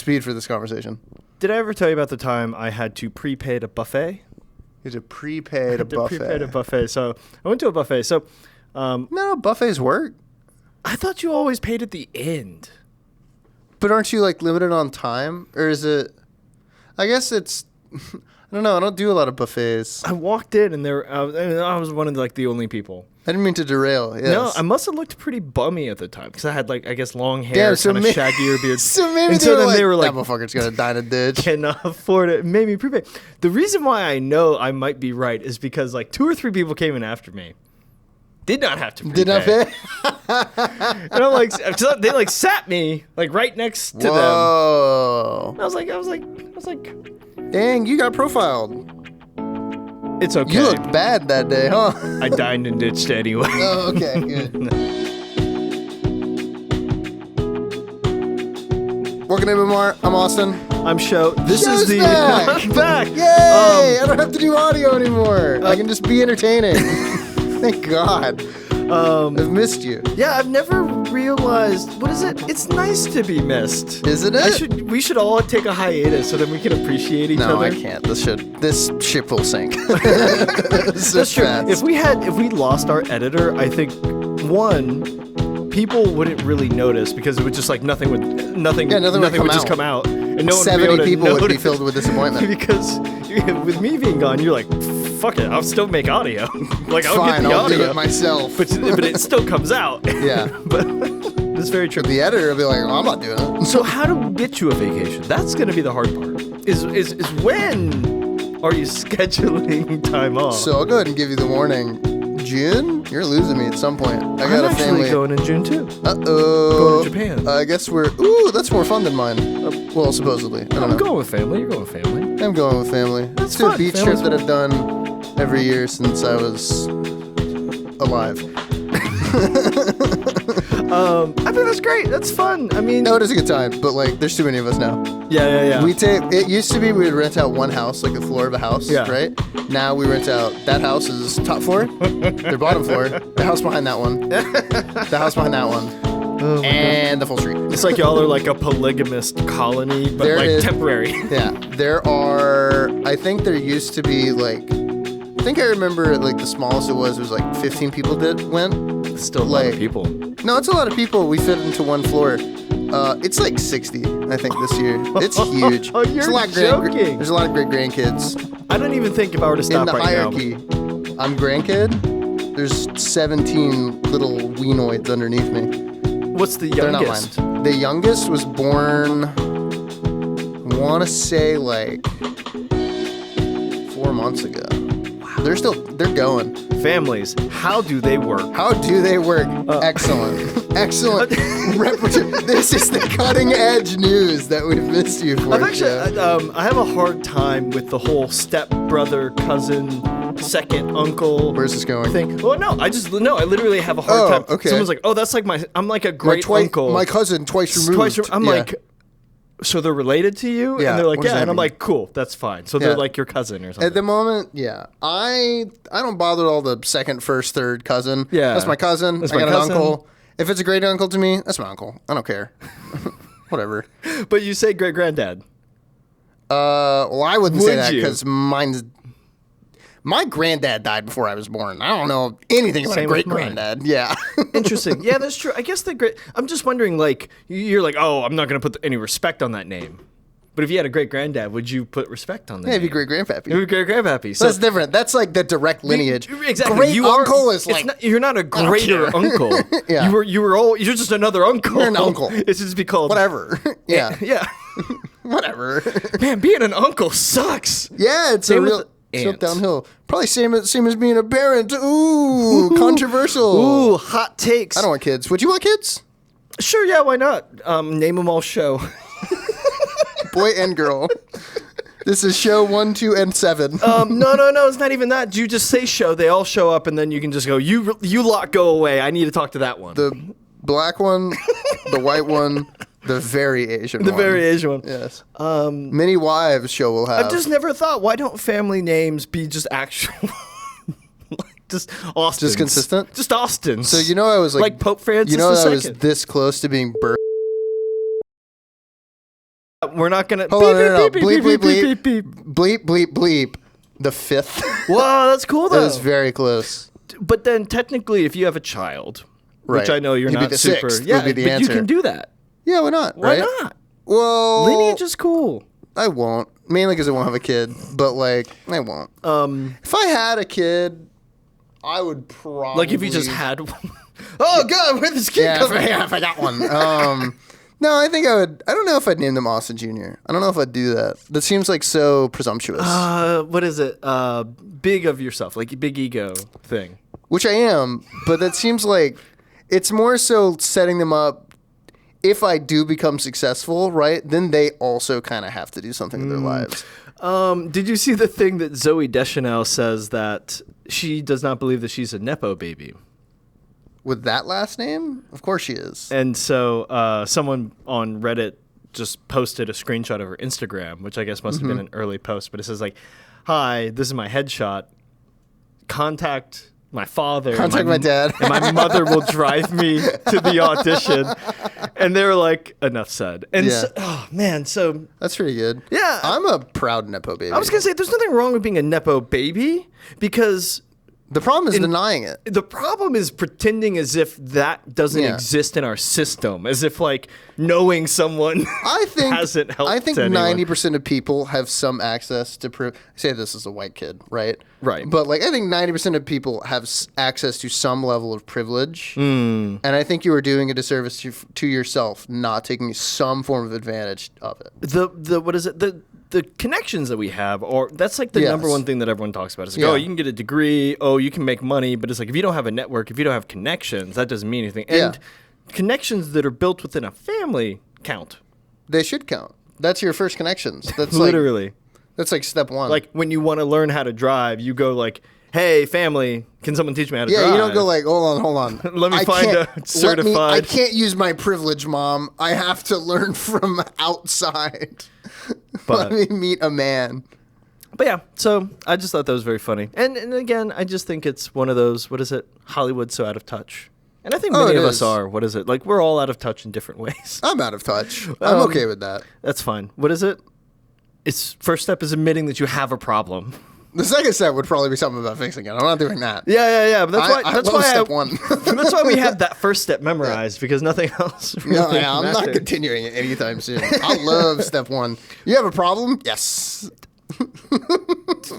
speed for this conversation. Did I ever tell you about the time I had to prepay at a buffet? You had to prepay at a buffet. Prepaid a buffet. So I went to a buffet. So no, buffets work. I thought you always paid at the end. But aren't you like limited on time, or is it? I guess it's. I don't know. I don't do a lot of buffets. I walked in and I was one of the only people. I didn't mean to derail. Yes. No, I must have looked pretty bummy at the time because I had I guess long hair, kind of shaggier beard. So maybe they were like, that motherfucker's gonna die in a ditch. Cannot afford it. Made me prepay. The reason why I know I might be right is because 2 or 3 people came in after me. Did not have to prepay. Did not pay? And I'm they sat me right next to them. Whoa. I was like, dang, you got profiled. It's okay. You looked bad that day, huh? I dined and ditched anyway. Oh, okay, good. Welcome to MMR. I'm Austin. I'm Sho. This Sho's is the back. I'm back. Yay! I don't have to do audio anymore. I can just be entertaining. Thank God. I've missed you. Yeah, I've never realized. What is it? It's nice to be missed. Isn't it? We should all take a hiatus so then we can appreciate each other. No, I can't. This ship will sink. That's true. If we lost our editor, I think people wouldn't really notice because it would just nothing would just come out, and no one 70 people would be filled with disappointment. Because with me being gone, you're like, fuck it, I'll still make audio. I'll Fine, get the I'll audio do it myself. but it still comes out. Yeah, but it's very true. The editor will be like, oh, I'm not doing it. So how to get you a vacation? That's going to be the hard part. Is when are you scheduling time off? So I'll go ahead and give you the warning. June, you're losing me at some point. I got I'm a family. actually going in June too. Uh-oh. Going to Japan. I guess that's more fun than mine. Well, supposedly. I don't know. I'm going with family. You're going with family. I'm going with family. That's It's a fun. beach Family's trip that I've done every year since I was alive. I think that's great. That's fun. I mean, No, it is a good time, but there's too many of us now. yeah. It used to be we would rent out one house, the floor of a house, Yeah. right? Now we rent out, that house is top floor, their bottom floor, the house behind that one, the house behind that one, and the full street. It's like y'all are like a polygamist colony, but temporary. Yeah, there are, I think there used to be I think I remember the smallest it was 15 people went. Still a lot of people. No, it's a lot of people. We fit into one floor. It's 60, I think, this year. It's huge. Oh, you're joking. There's a lot of great grandkids. I don't even think if I were to stop In the right hierarchy, I'm grandkid. There's 17 little weenoids underneath me. What's the They're youngest? not mine. The youngest was born, I want to say 4 months ago. Wow. They're going. Families, how do they work? How do they work? Excellent. Excellent. This is the cutting edge news that we've missed you for. I have a hard time with the whole stepbrother, cousin, second uncle. Where's this going? Thing. Well, no, I literally have a hard time. Okay. Someone's like, oh, that's I'm like a great uncle. My cousin twice removed. I'm like, so they're related to you? Yeah. And they're like, What does yeah. that And I'm mean? like, cool, that's fine. So they're like your cousin or something. At the moment, yeah. I don't bother all the second, first, third cousin. Yeah. That's my cousin. I got an uncle. If it's a great uncle to me, that's my uncle. I don't care. Whatever. But you say great granddad. Well, I wouldn't say that you? because my granddad died before I was born. I don't know anything about Same a great with mine. granddad. Yeah. Interesting. Yeah, that's true. I guess I'm just wondering, you're like, oh, I'm not going to put any respect on that name. But if you had a great granddad, would you put respect on that? Yeah, name? it'd be great grandpappy. It would be great grandpappy. So that's different. That's the direct lineage. Exactly. Great uncle is you're not a greater uncle. Yeah. You're just another uncle. You're an uncle. It's just be called whatever. Yeah. Yeah. Whatever. Man, being an uncle sucks. Yeah, it's Same a with real aunt. downhill. Probably same as being a parent. Ooh, controversial. Ooh, hot takes. I don't want kids. Would you want kids? Sure, yeah, why not? Name them all Sho. Boy and girl. This is Sho 1, 2, and 7. No, it's not even that. You just say Sho, they all show up, and then you can just go, you lot go away. I need to talk to that one. The black one, the white one, the very Asian one. The very Asian one. Yes. Many wives Sho will have. I've just never thought, why don't family names be just actual... just Austin. Just consistent? Just Austin. So I was like Pope Francis I was II. this close to being birthed We're not gonna. Hold on, no. beep, Bleep, beep, bleep, beep, beep, bleep, bleep, bleep. The fifth. Whoa, that's cool That though. is very close. But then technically, if you have a child, which Right. I know you're You'd be not the super, sixth, yeah, would be the but answer. you can do that. Yeah, why not? Why right? not? Well, Lineage is cool. I won't. Mainly because I won't have a kid. But like, I won't. If I had a kid, I would probably Like if you just had one. Oh God, where'd this kid Yeah, come from? if I got one. No, I think I would. I don't know if I'd name them Austin Jr. I don't know if I'd do that. That seems like so presumptuous. What is it? Big of yourself, like big ego thing. Which I am, but that seems like it's more so setting them up. If I do become successful, right, then they also kind of have to do something with their lives. Did you see the thing that Zooey Deschanel says that she does not believe that she's a Nepo baby? With that last name? Of course she is. And so someone on Reddit just posted a screenshot of her Instagram, which I guess must have been an early post, but it says like, "Hi, this is my headshot. Contact my father. Contact my dad. And my mother will drive me to the audition." And they were like, enough said. And Yeah. so, oh man, so That's pretty good. Yeah. I'm a proud Nepo baby. I was gonna say there's nothing wrong with being a Nepo baby because The problem is denying it. the problem is pretending as if that doesn't Yeah. exist in our system, as if like knowing someone I think hasn't helped. I think anyone. 90% of people have some access to I say this as a white kid, right? Right. But like I think 90% of people have access to some level of privilege, Hmm. and I think you are doing a disservice to yourself not taking some form of advantage of it. the what is it the connections that we have, or that's like the Yes. number one thing that everyone talks about. It's like, Yeah. oh, you can get a degree, oh, you can make money, but it's like if you don't have a network, if you don't have connections, that doesn't mean anything. And Yeah. connections that are built within a family count. They should count. That's your first connections. That's Literally. That's like step one. Like when you want to learn how to drive, you go like, "Hey, family, can someone teach me how to drive?" yeah, you don't go like, hold on. Let me find a certified- I can't use my privilege, Mom. I have to learn from outside. But- Let me meet a man. But yeah, so I just thought that was very funny. And again, I just think it's one of those, what is it? Hollywood's so out of touch. And I think many it of is. us are. What is it? Like we're all out of touch in different ways. I'm out of touch. I'm okay with that. That's fine. What is it? It's first step is admitting that you have a problem. The second step would probably be something about fixing it. I'm not doing that. Yeah. But that's why. I That's love why step one. That's why we have that first step memorized because nothing else. Really No, yeah, I'm not matters. continuing it anytime soon. I love step one. You have a problem? Yes.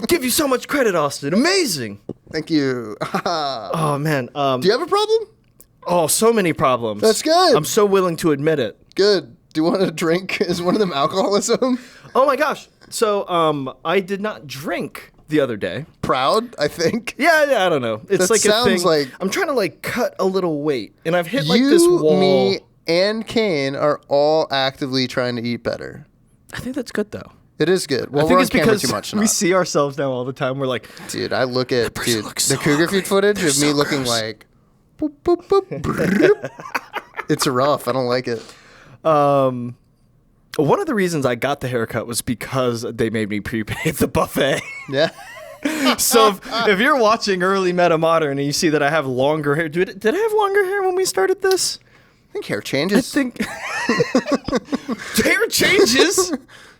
Give you so much credit, Austin. Amazing. Thank you. Oh man. Do you have a problem? Oh, so many problems. That's good. I'm so willing to admit it. Good. Do you want to drink? Is one of them alcoholism? Oh my gosh. So I did not drink the other day. Proud, I think. Yeah, I don't know. It's That like a sounds thing. like- I'm trying to like cut a little weight, and I've hit like You, this wall. me, and Kane are all actively trying to eat better. I think that's good though. It is good. Well, I think we're on it's camera because too much we now. see ourselves now all the time. We're like, Dude, I look at person looks the so cougar ugly. feed footage They're of me so looking gross. like boop, boop, boop, broop. It's rough. I don't like it. one of the reasons I got the haircut was because they made me prepay at the buffet. Yeah. So if you're watching early MetaModern and you see that I have longer hair, did I have longer hair when we started this? I think hair I changes. think hair changes.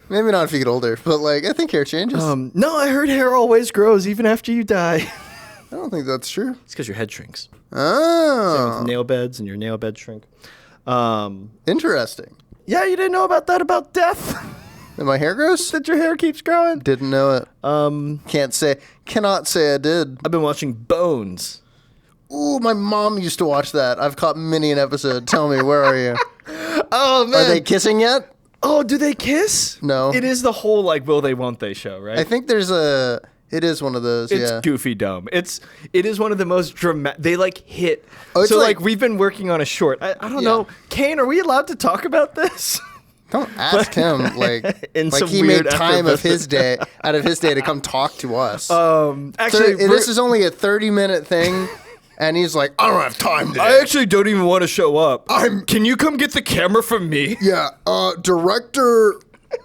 Maybe not if you get older, but like I think hair changes. No, I heard hair always grows even after you die. I don't think that's true. It's because your head shrinks. Oh, Nail beds and your nail beds shrink. interesting. Yeah, you didn't know about that about death? That my hair grows? That your hair keeps growing? Didn't know it. Cannot say I did. I've been watching Bones. Ooh, my mom used to watch that. I've caught many an episode. Tell me, where are you? Oh, man. Are they kissing yet? Oh, do they kiss? No. It is the whole, like, will they, won't they show, right? I think it is one of those, It's yeah. goofy dumb. It is one of the most dramatic. They like hit. Oh, it's so like- we've been working on a short. I don't Yeah. know. Kane, are we allowed to talk about this? Don't ask him, like, In some he weird made time of effervescent- his day, out of his day to come talk to us. Actually, This is only a 30-minute thing, and he's like, I don't have time today. I actually don't even want to show up. Can you come get the camera from me? Yeah, director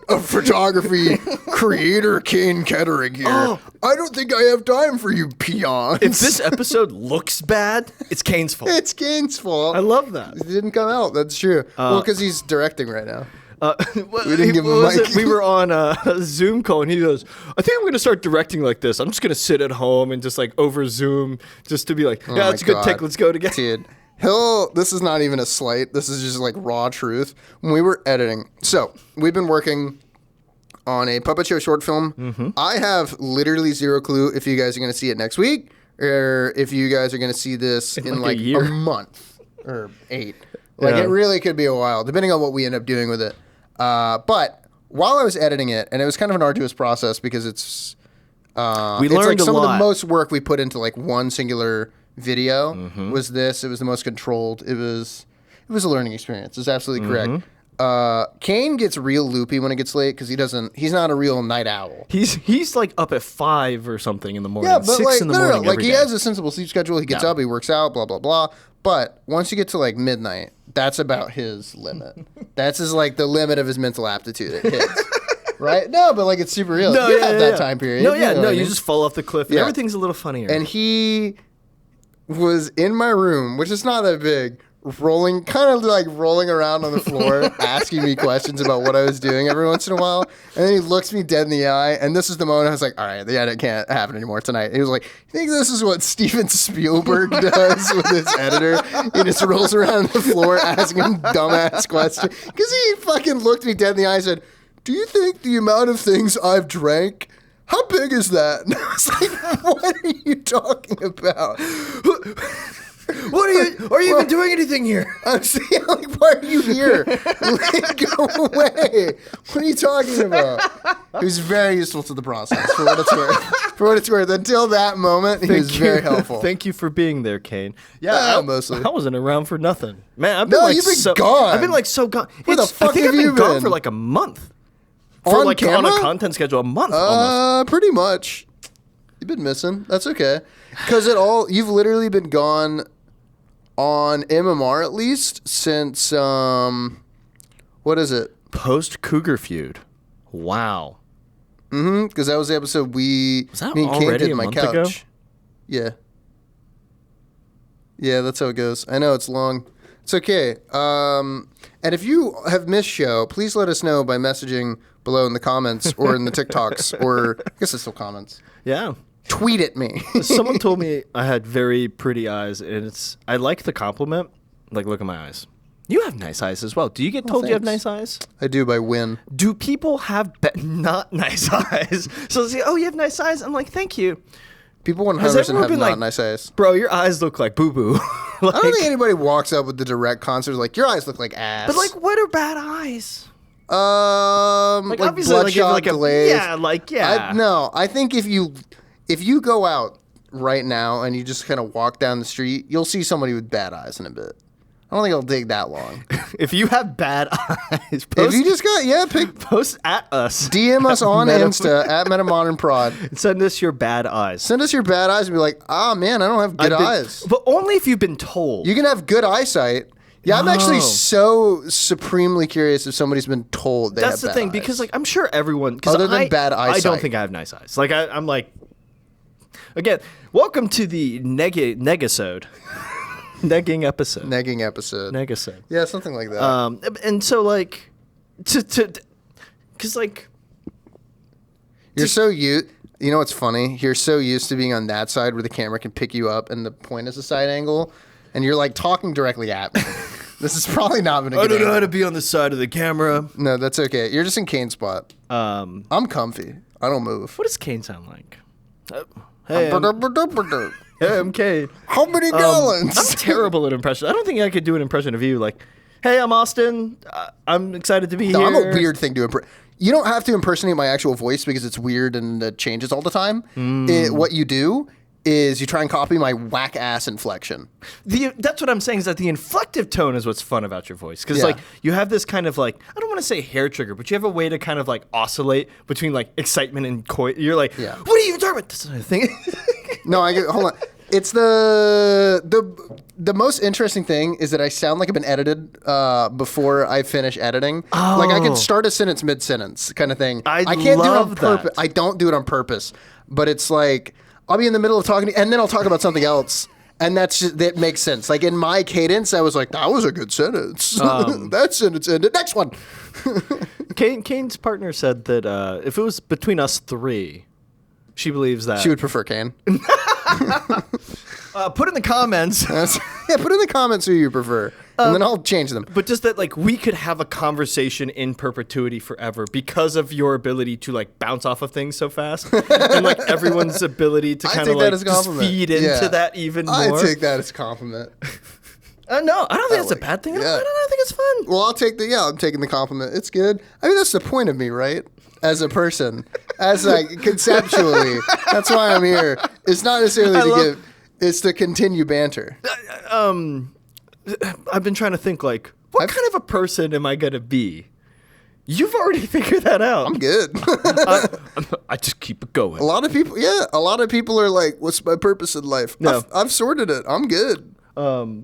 of photography, creator Kane Kettering here. Oh. I don't think I have time for you peons. If this episode looks bad, it's Kane's fault. It's Kane's fault. I love that. It didn't come out. That's true. Well, because he's directing right now. We didn't give him a mic. We were on a Zoom call, and he goes, "I think I'm going to start directing like this. I'm just going to sit at home and just like over Zoom, just to be like, yeah, that's a good take. Let's go together." Dude, this is not even a slight. This is just like raw truth. When we were editing, so we've been working on a puppet show short film. Mm-hmm. I have literally zero clue if you guys are going to see it next week or if you guys are going to see this in like a month or 8. Like it really could be a while, depending on what we end up doing with it. But while I was editing it, and it was kind of an arduous process because it's we learned like some a of lot. the most work we put into like one singular video Mm-hmm. was this. It was the most controlled. It was a learning experience. It's absolutely correct. Kane gets real loopy when it gets late because he's not a real night owl. He's like up at 5 or something in the morning. Yeah, but 6 like in the morning. like every he day. has a sensible sleep schedule. He gets up, he works out, blah blah blah. But once you get to like midnight, that's about his limit. That's his like the limit of his mental aptitude. It hits. Right? No, but like it's super real. You have that time period. No, you know you just fall off the cliff and everything's a little funnier. And he was in my room, which is not that big, rolling around on the floor, asking me questions about what I was doing every once in a while. And then he looks me dead in the eye. And this is the moment I was like, all right, the edit can't happen anymore tonight. He was like, you think this is what Steven Spielberg does with his editor? He just rolls around on the floor asking him dumbass questions. Because he fucking looked me dead in the eye and said, do you think the amount of things I've drank, how big is that? And I was like, what are you talking about? Are you even doing anything here? I'm saying, like, why are you here? Like, go away. What are you talking about? He was very useful to the process, for what it's worth. For what it's worth. Until that moment, he was very helpful. Thank you for being there, Kane. Yeah, mostly. I wasn't around for nothing. Man, I've been you've been gone. I've been like so gone. Where the fuck I think have I've been you gone been? for like a month. On like camera? on a content schedule, a month almost. Pretty much. You've been missing. That's okay. Because you've literally been gone on MMR at least since, what is it? Post Cougar feud. Wow. Mm-hmm. Because that was the episode me and Kane already did a my month couch. ago? Yeah. Yeah, that's how it goes. I know it's long. It's okay. And if you have missed show, please let us know by messaging below in the comments or in the TikToks or I guess it's still comments. Yeah. Tweet at me. Someone told me I had very pretty eyes, and I like the compliment. Like, look at my eyes. You have nice eyes as well. Do you get told you have nice eyes? I do by Win. Do people have not nice eyes? So they say, oh, you have nice eyes? I'm like, thank you. People 100% have not like, nice eyes. Bro, your eyes look like boo-boo. I don't think anybody walks up with the direct concert like, your eyes look like ass. But, like, what are bad eyes? Like obviously, bloodshot, glazed. No, I think if you go out right now and you just kind of walk down the street, you'll see somebody with bad eyes in a bit. I don't think it'll take that long. If you have bad eyes, if you just got post at us. DM us on Insta at MetaModern Prod. Send us your bad eyes. Send us your bad eyes and be like, man, I don't have good eyes. But only if you've been told. You can have good eyesight. Yeah, I'm actually so supremely curious if somebody's been told they have bad eyes. That's the thing, because like I'm sure everyone. Other than bad eyesight. I don't think I have nice eyes. Like I'm like, again, welcome to the negasode. Negging episode. Negasode. Yeah, something like that. And so like, because like, you're so used. You know what's funny? You're so used to being on that side where the camera can pick you up and the point is a side angle, and you're like talking directly at me. This is probably not been a good I don't know angle. how to be on the side of the camera. No, that's okay. You're just in Kane's spot. I'm comfy. I don't move. What does Kane sound like? Hey, I'm Kane. How many gallons? I'm terrible at impressions. I don't think I could do an impression of you. Like, hey, I'm Austin. I'm excited to be here. I'm a weird thing to impersonate. You don't have to impersonate my actual voice because it's weird and it changes all the time. What you do is you try and copy my whack ass inflection. That's what I'm saying, is that the inflective tone is what's fun about your voice. Because like you have this kind of like, I don't want to say hair trigger, but you have a way to kind of like oscillate between like excitement and you're like, what are you even talking about? This is the thing. No, hold on. It's the most interesting thing is that I sound like I've been edited before I finish editing. Oh. Like I can start a sentence mid-sentence kind of thing. I can't do it on love purpose. that. I don't do it on purpose. But it's like I'll be in the middle of talking and then I'll talk about something else. And that makes sense. Like in my cadence, I was like, that was a good sentence. That sentence ended. Next one. Kane's partner said that if it was between us three, she believes that She would prefer Kane. put in the comments. Yeah, put in the comments who you prefer, and then I'll change them. But just that, like, we could have a conversation in perpetuity forever because of your ability to, like, bounce off of things so fast. And, like, everyone's ability to kind of, like, just feed into that even more. I take that as a compliment. No, I don't think that's a bad thing. I don't think it's fun. Well, I'm taking the compliment. It's good. I mean, that's the point of me, right? As a person. As, like, conceptually. That's why I'm here. It's not necessarily it's to continue banter. I've been trying to think, like, what kind of a person am I going to be? You've already figured that out. I'm good. I just keep it going. A lot of people are like, what's my purpose in life? No. I've sorted it. I'm good. So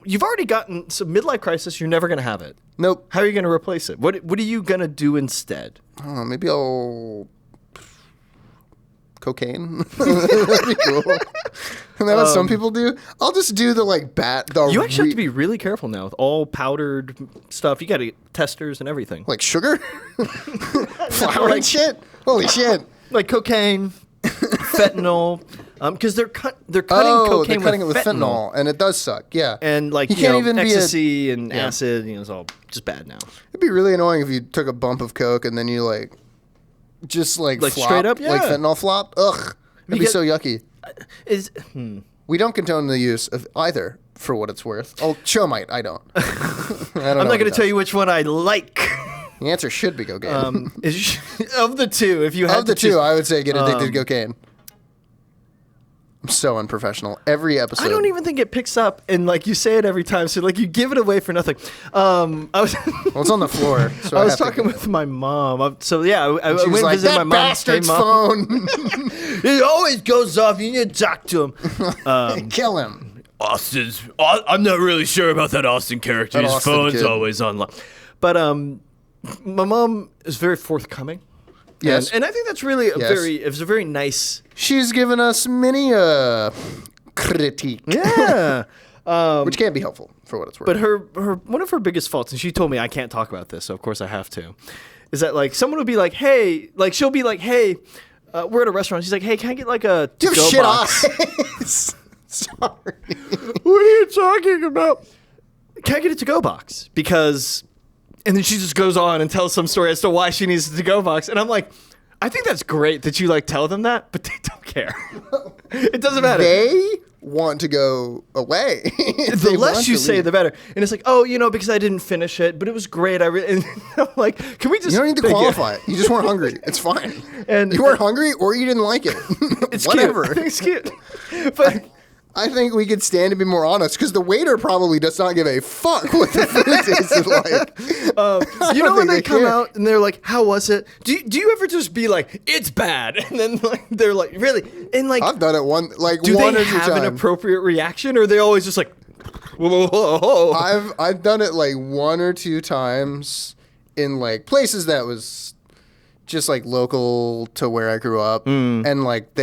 you've already gotten some midlife crisis. You're never going to have it. Nope. How are you going to replace it? What are you going to do instead? I don't know. Maybe I'll cocaine. That'd be cool. And that's what some people do. I'll just do the like You actually have to be really careful now with all powdered stuff. You got to get testers and everything. Like sugar, flour and shit. Holy shit! Like cocaine, fentanyl. Because they're cutting cocaine with fentanyl, and it does suck. Yeah, and like you can't even ecstasy and acid. It's all just bad now. It'd be really annoying if you took a bump of coke and then you just flop, straight up, like fentanyl flop. Ugh, it'd be so yucky. We don't condone the use of either, for what it's worth. Oh, Cho might. I don't. I'm not going to tell you which one I like. The answer should be cocaine. Of the two, if you had of the two, I would say get addicted to cocaine. I'm so unprofessional. Every episode. I don't even think it picks up, and like you say it every time, so like you give it away for nothing. Well, it's on the floor. So I was talking with my mom. I went and visited my mom. Bastard's phone. It always goes off. You need to talk to him. Kill him. I'm not really sure about that Austin character. His phone's always online. But my mom is very forthcoming. Yes, and I think that's really it's a very nice. She's given us many critique. Yeah. Which can't be helpful for what it's worth. But her one of her biggest faults, and she told me I can't talk about this, so of course I have to, is that like someone would be like, hey, like she'll be like, hey, we're at a restaurant. She's like, hey, can I get like a to-go box? Sorry. What are you talking about? Can I get a to-go box? Because, and then she just goes on and tells some story as to why she needs a to-go box, and I'm like, I think that's great that you like tell them that, but they don't care. It doesn't matter. They want to go away. The less you say, the better. And it's like, oh, because I didn't finish it, but it was great. And I'm like, can we just? You don't need to qualify it. You just weren't hungry. It's fine. And you weren't hungry, or you didn't like it. It's whatever. Cute. I think it's cute. But I think we could stand to be more honest, because the waiter probably does not give a fuck what the food tasted like. When they come out and they're like, how was it? Do you ever just be like, it's bad? And then like they're like, really? And like, I've done it one or two times. Do they have an appropriate reaction, or are they always just like, whoa? I've done it like one or two times in like places that was just like local to where I grew up, and like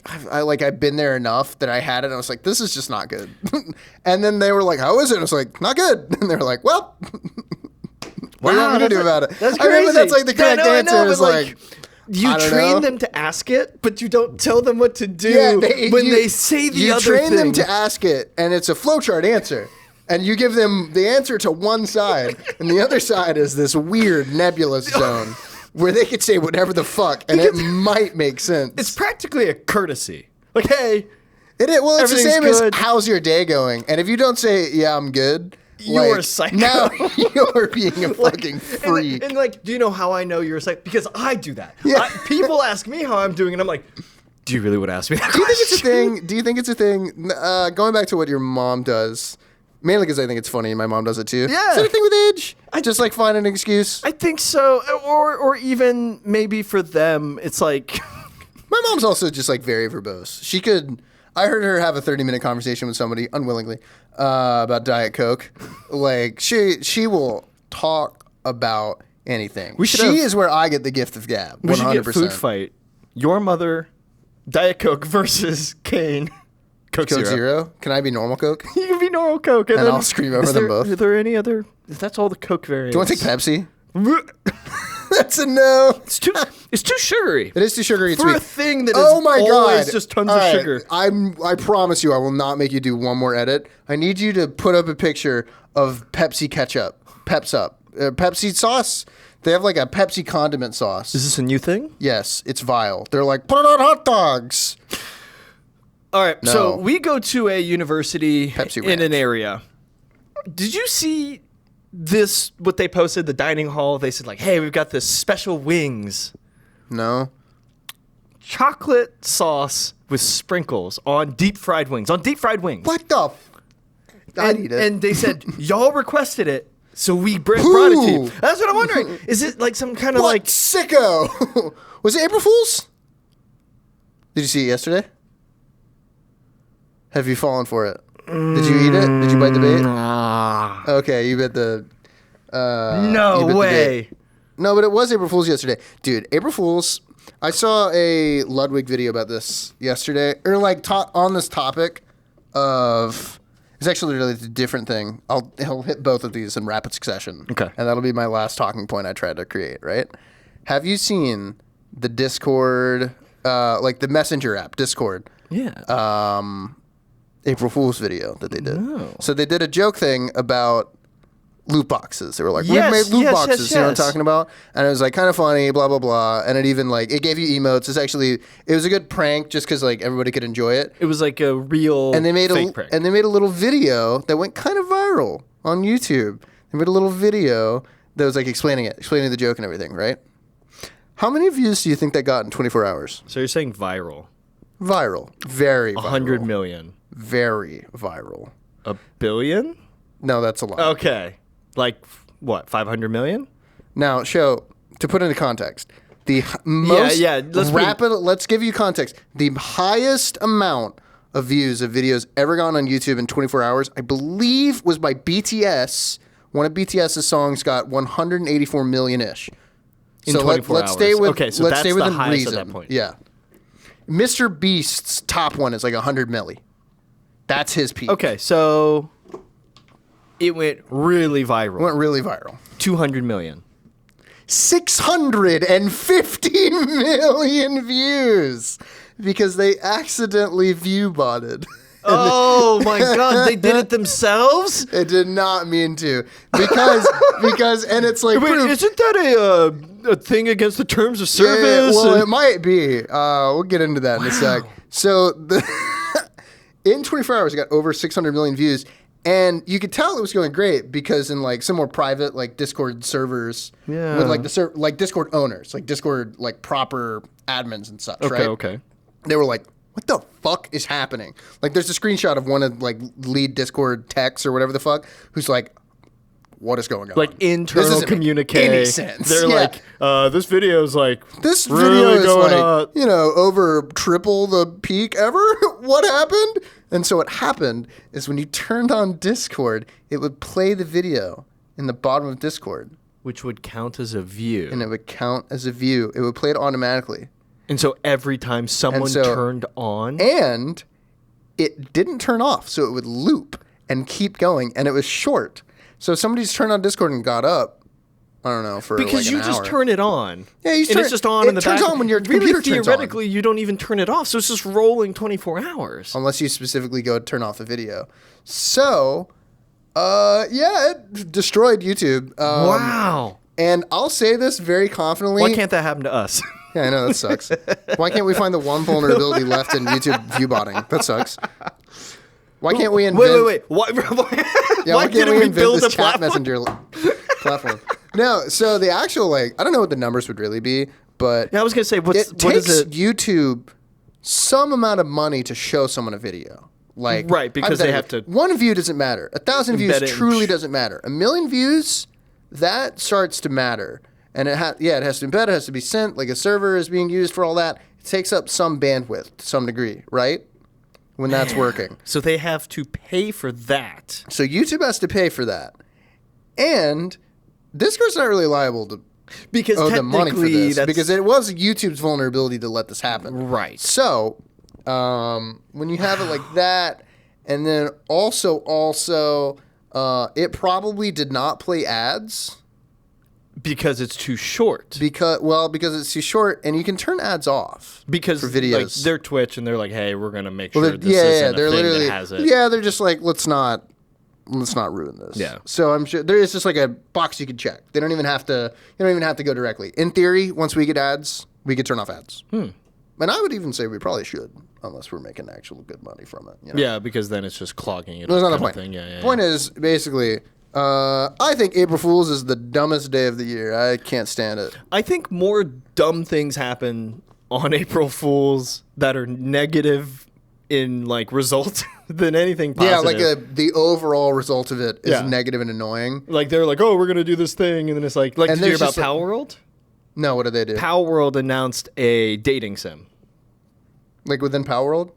I've been there enough that I had it, and I was like, this is just not good. And then they were like, how is it? And I was like, not good. And they were like, well, what do you want me to do about it? That's crazy. I remember that's like the correct answer is like, you train them to ask it, but you don't tell them what to do they say the other thing. You train them to ask it, and it's a flowchart answer. And you give them the answer to one side, and the other side is this weird nebulous zone where they could say whatever the fuck, and it might make sense. It's practically a courtesy. Like, hey, well, it's the same as how's your day going? And if you don't say, yeah, I'm good, you're a psycho. Now you're being a fucking freak. And like, do you know how I know you're a psycho? Because I do that. Yeah. People ask me how I'm doing, and I'm like, do you really want to ask me that question? Do you think it's a thing? Going back to what your mom does, mainly because I think it's funny, and my mom does it too. Yeah. Is that a thing with age? I just like find an excuse. I think so, or even maybe for them, it's like. My mom's also just like very verbose. I heard her have a 30-minute conversation with somebody unwillingly about Diet Coke. Like she will talk about anything. She is where I get the gift of gab. 100%. We should get food fight. Your mother, Diet Coke versus Kane. Coke Coke Zero. Zero. Can I be normal Coke? You can be normal Coke, and And then I'll scream over them both. Are there any other? That's all the Coke variants. Do you want to take Pepsi? That's a no. It's too sugary. It is too sugary. It's For sweet. a thing that Oh is my always God. just tons All of right, sugar. I promise you I will not make you do one more edit. I need you to put up a picture of Pepsi ketchup. Peps Up. Pepsi sauce. They have like a Pepsi condiment sauce. Is this a new thing? Yes, it's vile. They're like, put it on hot dogs. All right, so No. we go to a university Pepsi in an Ranch. area. Did you see this, what they posted, the dining hall? They said like, hey, we've got this special wings. No. Chocolate sauce with sprinkles on deep fried wings. What the I'd eat it. And they said, y'all requested it, so we brought it to you. Who? That's what I'm wondering. Is it like some kind of What like... sicko? Was it April Fool's? Did you see it yesterday? Have you fallen for it? Did you eat it? Did you bite the bait? Okay, you bit the. You No bit the way. bait. No, but it was April Fool's yesterday, dude. April Fool's. I saw a Ludwig video about this yesterday, or like on this topic of. It's actually really a different thing. I'll hit both of these in rapid succession. Okay. And that'll be my last talking point I tried to create. Right? Have you seen the Discord, like the messenger app, Discord? Yeah. April Fool's video that they did. No. So they did a joke thing about loot boxes. They were like, Yes, we've made loot yes, boxes. yes, You know what I'm yes. talking about? And it was like kind of funny, blah, blah, blah. And it even like, it gave you emotes. It was a good prank just because like everybody could enjoy it. It was like a real And they made fake prank. a little video that went kind of viral on YouTube. They made a little video that was like explaining the joke and everything, right? How many views do you think that got in 24 hours? So you're saying viral. Viral. Very viral. 100 million. Very viral. A billion? No, that's a lot. Okay. Like, what, 500 million? Now, to put into context, the most let's give you context. The highest amount of views of videos ever gone on YouTube in 24 hours, I believe, was by BTS. One of BTS's songs got 184 million-ish. In 24 let's hours. stay with Okay, so let's that's stay the within highest reason. at that point. Yeah. Mr. Beast's top one is like 100 milli. That's his peak. Okay, so it went really viral. Went really viral. 200 million. 615 million views because they accidentally view botted. Oh my God, they did it themselves? It did not mean to because and it's like Wait, proof. isn't that a thing against the terms of service? Well, it might be. We'll get into that in a sec. So in 24 hours, it got over 600 million views, and you could tell it was going great because in like some more private like Discord servers with like like Discord owners, like Discord like proper admins and such, right? Okay. They were like, what the fuck is happening? Like, there's a screenshot of one of like lead Discord techs or whatever the fuck who's like, what is going on? Like internal This doesn't make communique. any sense. They're Yeah. like, this video is like This really video is going like, up. over triple the peak ever. What happened? And so what happened is when you turned on Discord, it would play the video in the bottom of Discord, Which would count as a view. and it would count as a view. It would play it automatically. And so every time someone turned on, And it didn't turn off, so it would loop and keep going, and it was short. So if somebody's turned on Discord and got up, I don't know, for because like you an just hour. turn it on. Yeah, you and turn- it's just on it in the turns back. on when your really, computer turns on. theoretically, you don't even turn it off, so it's just rolling 24 hours. Unless you specifically go turn off the video. So, it destroyed YouTube. Wow. And I'll say this very confidently. Why can't that happen to us? Yeah, I know, that sucks. Why can't we find the one vulnerability left in YouTube view botting? That sucks. Why can't we invent... Wait. Why Why didn't can't we we invent build this a chat platform? messenger platform? No, so the actual, like, I don't know what the numbers would really be, but Yeah, I was gonna say, what it is takes it? YouTube some amount of money to show someone a video. Like, Right, because they have hypothetically, to- one view doesn't matter. 1,000 views Embed it in- truly doesn't matter. 1 million views, that starts to matter. And it has to embed, it has to be sent, like a server is being used for all that. It takes up some bandwidth to some degree, right? When that's working. So they have to pay for that. So YouTube has to pay for that. And Discord's not really liable to Because owe them money for technically this that's... because it was YouTube's vulnerability to let this happen. Right. So When you have it like that, and then also, it probably did not play ads. Because it's too short. Because it's too short, and you can turn ads off. Because for videos, like, they're Twitch, and they're like, "Hey, we're gonna make sure this isn't a thing that has it." Yeah, they're just like, let's not ruin this. Yeah. So I'm sure there is just like a box you can check. They don't even have to. You don't even have to go directly. In theory, once we get ads, we could turn off ads. And I would even say we probably should, unless we're making actual good money from it. You know? Yeah, because then it's just clogging it. That's not the point. Thing. Yeah. Point is basically. I think April Fool's is the dumbest day of the year. I can't stand it. I think more dumb things happen on April Fool's that are negative in like result than anything positive. Yeah, like the overall result of it is negative and annoying. Like they're like, oh, we're gonna do this thing, and then it's like did you hear about Power World? No, what did they do? Power World announced a dating sim. Like within Power World?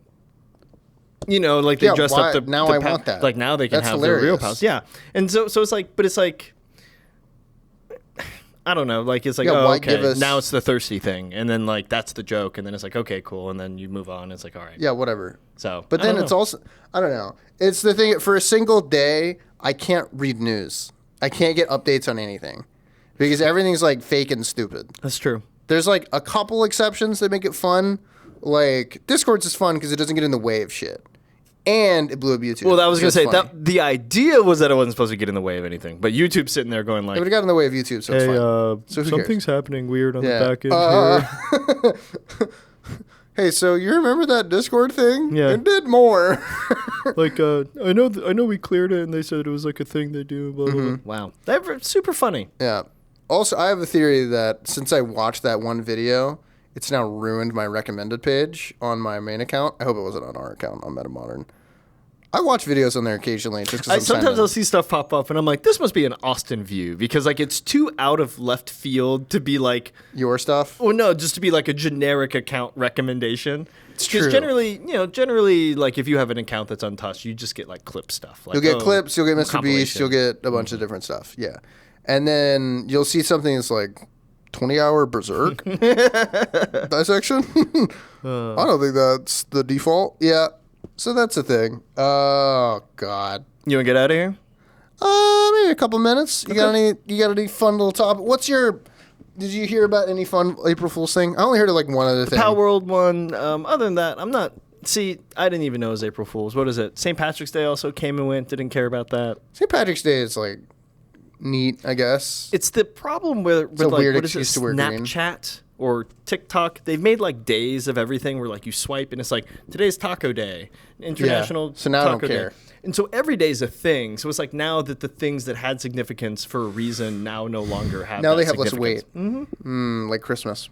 You know, like they dressed up the now I want that. Like now they can have their real powers. Yeah, and so it's like, but it's like, I don't know. Like it's like, okay, now it's the thirsty thing, and then like that's the joke, and then it's like, okay, cool, and then you move on. It's like, all right, yeah, whatever. So, but then it's also, I don't know. It's the thing for a single day. I can't read news. I can't get updates on anything because everything's like fake and stupid. That's true. There's like a couple exceptions that make it fun. Like Discord's is fun because it doesn't get in the way of shit. And it blew up YouTube. Well, I was going to say, that the idea was that it wasn't supposed to get in the way of anything. But YouTube's sitting there going like... It would have got in the way of YouTube, so it's fine. So something's happening weird on the back end here. Hey, so you remember that Discord thing? Yeah. It did more. Like, I know we cleared it, and they said it was like a thing they do, blah, blah, blah. Wow. That's super funny. Yeah. Also, I have a theory that since I watched that one video... It's now ruined my recommended page on my main account. I hope it wasn't on our account on MetaModern. I watch videos on there occasionally just because sometimes I'll see stuff pop up and I'm like, this must be an Austin view because like it's too out of left field to be like your stuff. Well, no, just to be like a generic account recommendation. It's true. Generally, like if you have an account that's untouched, you just get like clip stuff. Like, you'll get clips, you'll get Mr. Beast, you'll get a bunch of different stuff. Yeah, and then you'll see something that's like 20-hour Berserk dissection. I don't think that's the default. Yeah. So that's a thing. Oh God. You wanna get out of here? Maybe a couple minutes. You got any fun little topic? Did you hear about any fun April Fool's thing? I only heard of like one other thing. Power World one. Other than that, I'm not. See, I didn't even know it was April Fool's. What is it? St. Patrick's Day also came and went. Didn't care about that. St. Patrick's Day is like neat, I guess. It's the problem with like what is it, Snapchat or TikTok? They've made like days of everything where like you swipe and it's like today's Taco Day, International So now Taco I don't care. Day. And so every day is a thing. So it's like now that the things that had significance for a reason now no longer have. Now that they have less weight. Like Christmas.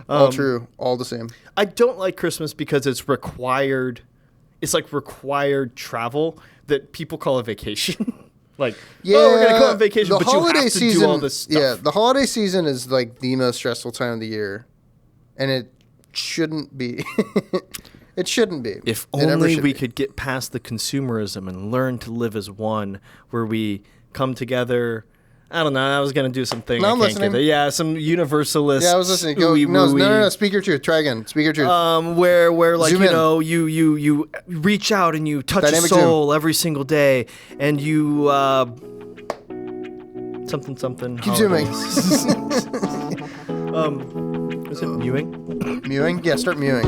All true, all the same. I don't like Christmas because it's required. It's like required travel that people call a vacation. Like, we're going to go on vacation, but you have to do all this stuff. Yeah, the holiday season is like the most stressful time of the year, and it shouldn't be. It shouldn't be. If only we could get past the consumerism and learn to live as one, where we come together. I don't know. I was going to do something. No, I'm listening. Yeah, some universalist. Yeah, I was listening. No. Speak your truth. Try again. Speak your truth. Where like Zoom you reach out and you touch a soul every single day, and you something. Keep zooming. Is it mewing? Mewing? Yeah, start mewing.